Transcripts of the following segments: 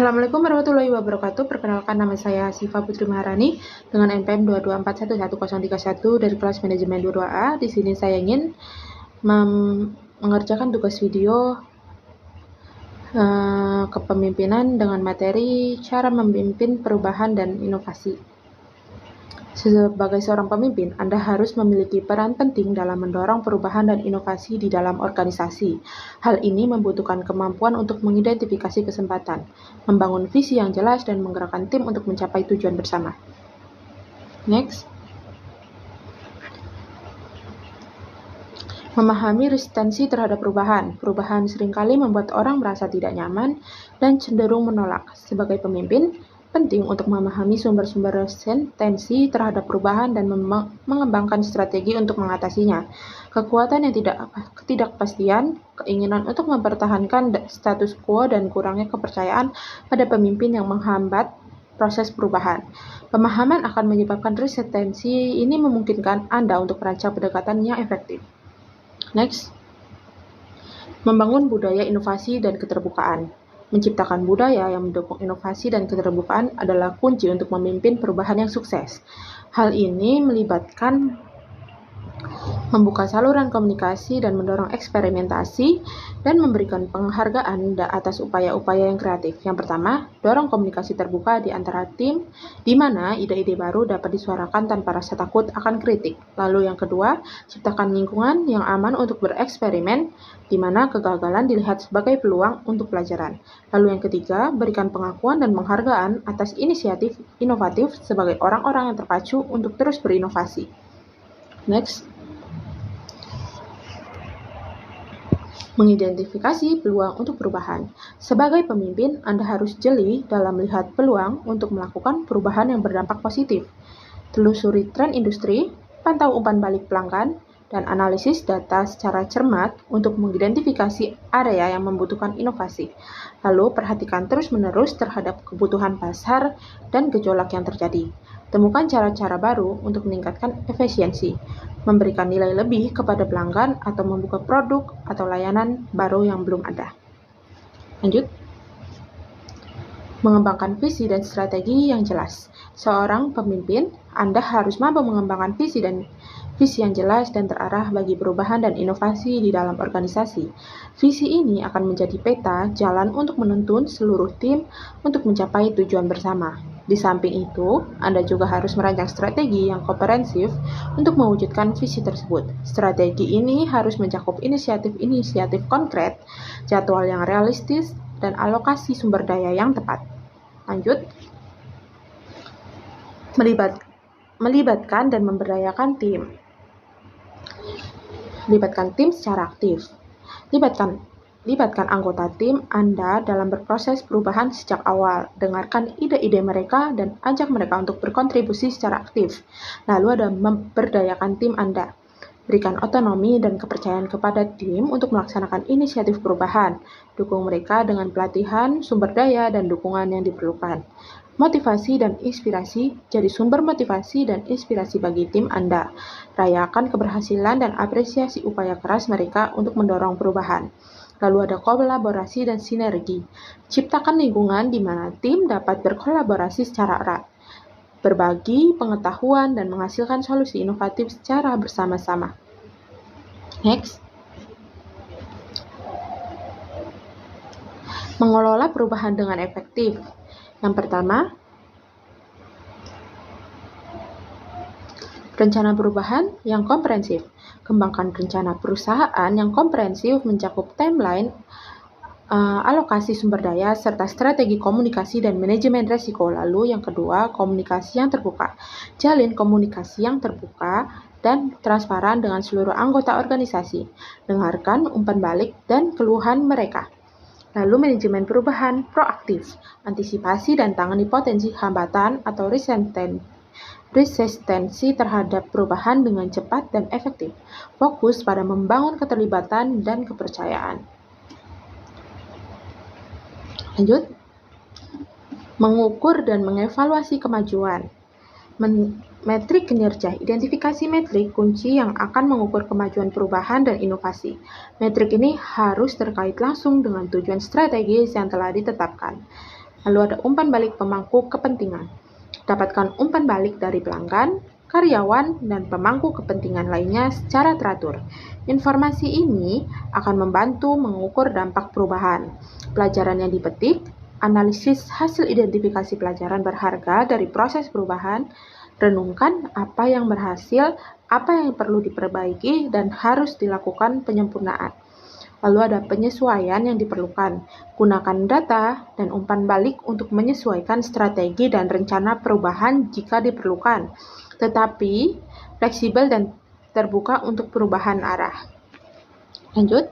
Assalamualaikum warahmatullahi wabarakatuh. Perkenalkan, nama saya Siva Putri Maharani dengan NPM 224111031 dari kelas manajemen 22A. Di sini saya ingin mengerjakan tugas video kepemimpinan dengan materi cara memimpin perubahan dan inovasi. Sebagai seorang pemimpin, Anda harus memiliki peran penting dalam mendorong perubahan dan inovasi di dalam organisasi. Hal ini membutuhkan kemampuan untuk mengidentifikasi kesempatan, membangun visi yang jelas, dan menggerakkan tim untuk mencapai tujuan bersama. Next. Memahami resistensi terhadap perubahan. Perubahan seringkali membuat orang merasa tidak nyaman dan cenderung menolak. Sebagai pemimpin, penting untuk memahami sumber-sumber resistensi terhadap perubahan dan mengembangkan strategi untuk mengatasinya. Kekuatan yang ketidakpastian, keinginan untuk mempertahankan status quo, dan kurangnya kepercayaan pada pemimpin yang menghambat proses perubahan. Pemahaman akan menyebabkan resistensi ini memungkinkan Anda untuk merancang pendekatan yang efektif. Next. Membangun budaya inovasi dan keterbukaan. Menciptakan budaya yang mendukung inovasi dan keterbukaan adalah kunci untuk memimpin perubahan yang sukses. Hal ini melibatkan membuka saluran komunikasi dan mendorong eksperimentasi, dan memberikan penghargaan atas upaya-upaya yang kreatif. Yang pertama, dorong komunikasi terbuka di antara tim, di mana ide-ide baru dapat disuarakan tanpa rasa takut akan kritik. Lalu yang kedua, ciptakan lingkungan yang aman untuk bereksperimen, di mana kegagalan dilihat sebagai peluang untuk pelajaran. Lalu yang ketiga, berikan pengakuan dan penghargaan atas inisiatif inovatif sebagai orang-orang yang terpacu untuk terus berinovasi. Next. Mengidentifikasi peluang untuk perubahan. Sebagai pemimpin, Anda harus jeli dalam melihat peluang untuk melakukan perubahan yang berdampak positif. Telusuri tren industri, pantau umpan balik pelanggan, dan analisis data secara cermat untuk mengidentifikasi area yang membutuhkan inovasi. Lalu, perhatikan terus-menerus terhadap kebutuhan pasar dan gejolak yang terjadi. Temukan cara-cara baru untuk meningkatkan efisiensi, memberikan nilai lebih kepada pelanggan, atau membuka produk atau layanan baru yang belum ada. Lanjut. Mengembangkan visi dan strategi yang jelas. Seorang pemimpin, Anda harus mampu mengembangkan visi yang jelas dan terarah bagi perubahan dan inovasi di dalam organisasi. Visi ini akan menjadi peta jalan untuk menuntun seluruh tim untuk mencapai tujuan bersama. Di samping itu, Anda juga harus merancang strategi yang komprehensif untuk mewujudkan visi tersebut. Strategi ini harus mencakup inisiatif konkret, jadwal yang realistis, dan alokasi sumber daya yang tepat. Lanjut. Melibatkan dan memberdayakan tim. Libatkan tim secara aktif. Libatkan anggota tim Anda dalam berproses perubahan sejak awal. Dengarkan ide-ide mereka dan ajak mereka untuk berkontribusi secara aktif. Lalu ada memberdayakan tim Anda. Berikan otonomi dan kepercayaan kepada tim untuk melaksanakan inisiatif perubahan. Dukung mereka dengan pelatihan, sumber daya, dan dukungan yang diperlukan. Motivasi dan inspirasi. Jadi sumber motivasi dan inspirasi bagi tim Anda. Rayakan keberhasilan dan apresiasi upaya keras mereka untuk mendorong perubahan. Lalu ada kolaborasi dan sinergi. Ciptakan lingkungan di mana tim dapat berkolaborasi secara erat, berbagi pengetahuan, dan menghasilkan solusi inovatif secara bersama-sama. Next. Mengelola perubahan dengan efektif. Yang pertama, rencana perubahan yang komprehensif. Kembangkan rencana perusahaan yang komprehensif mencakup timeline, alokasi sumber daya, serta strategi komunikasi dan manajemen risiko. Lalu yang kedua, komunikasi yang terbuka. Jalin komunikasi yang terbuka dan transparan dengan seluruh anggota organisasi. Dengarkan umpan balik dan keluhan mereka. Lalu manajemen perubahan proaktif. Antisipasi dan tangani potensi hambatan atau resistensi terhadap perubahan dengan cepat dan efektif. Fokus pada membangun keterlibatan dan kepercayaan. Lanjut. Mengukur dan mengevaluasi kemajuan. Metrik kinerja. Identifikasi metrik kunci yang akan mengukur kemajuan perubahan dan inovasi. Metrik ini harus terkait langsung dengan tujuan strategis yang telah ditetapkan. Lalu ada umpan balik pemangku kepentingan. Dapatkan umpan balik dari pelanggan, karyawan, dan pemangku kepentingan lainnya secara teratur. Informasi ini akan membantu mengukur dampak perubahan. Pelajaran yang dipetik, analisis hasil identifikasi pelajaran berharga dari proses perubahan, renungkan apa yang berhasil, apa yang perlu diperbaiki, dan harus dilakukan penyempurnaan. Lalu ada penyesuaian yang diperlukan. Gunakan data dan umpan balik untuk menyesuaikan strategi dan rencana perubahan jika diperlukan, tetapi fleksibel dan terbuka untuk perubahan arah. Lanjut.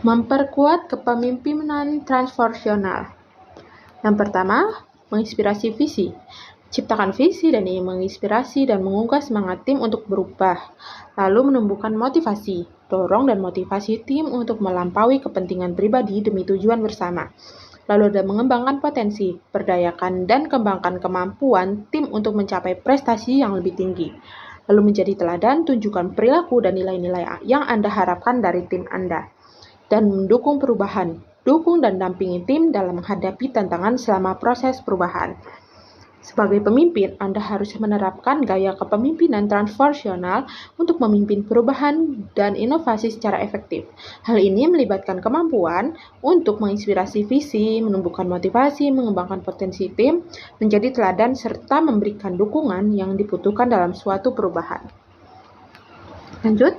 Memperkuat kepemimpinan transformasional. Yang pertama, menginspirasi visi. Ciptakan visi dan ingin menginspirasi dan menggugah semangat tim untuk berubah. Lalu menumbuhkan motivasi, dorong dan motivasi tim untuk melampaui kepentingan pribadi demi tujuan bersama. Lalu ada mengembangkan potensi, berdayakan dan kembangkan kemampuan tim untuk mencapai prestasi yang lebih tinggi. Lalu menjadi teladan, tunjukkan perilaku dan nilai-nilai yang Anda harapkan dari tim Anda. Dan mendukung perubahan, dukung dan dampingi tim dalam menghadapi tantangan selama proses perubahan. Sebagai pemimpin, Anda harus menerapkan gaya kepemimpinan transformasional untuk memimpin perubahan dan inovasi secara efektif. Hal ini melibatkan kemampuan untuk menginspirasi visi, menumbuhkan motivasi, mengembangkan potensi tim, menjadi teladan, serta memberikan dukungan yang dibutuhkan dalam suatu perubahan. Lanjut.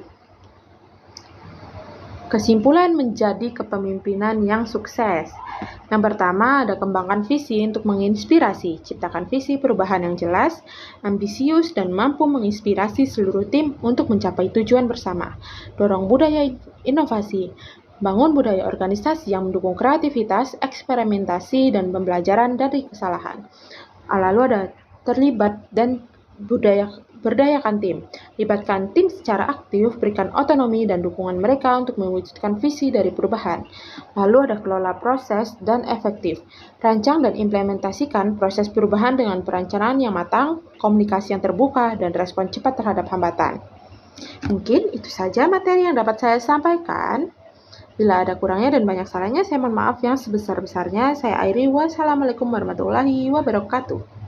Kesimpulan menjadi kepemimpinan yang sukses. Yang pertama, ada kembangkan visi untuk menginspirasi. Ciptakan visi perubahan yang jelas, ambisius, dan mampu menginspirasi seluruh tim untuk mencapai tujuan bersama. Dorong budaya inovasi. Bangun budaya organisasi yang mendukung kreativitas, eksperimentasi, dan pembelajaran dari kesalahan. Lalu ada terlibat dan berdayakan tim. Libatkan tim secara aktif, berikan otonomi dan dukungan mereka untuk mewujudkan visi dari perubahan. Lalu ada kelola proses dan efektif. Rancang dan implementasikan proses perubahan dengan perencanaan yang matang, komunikasi yang terbuka, dan respon cepat terhadap hambatan. Mungkin itu saja materi yang dapat saya sampaikan. Bila ada kurangnya dan banyak salahnya, saya mohon maaf yang sebesar-besarnya. Saya Airi, wassalamualaikum warahmatullahi wabarakatuh.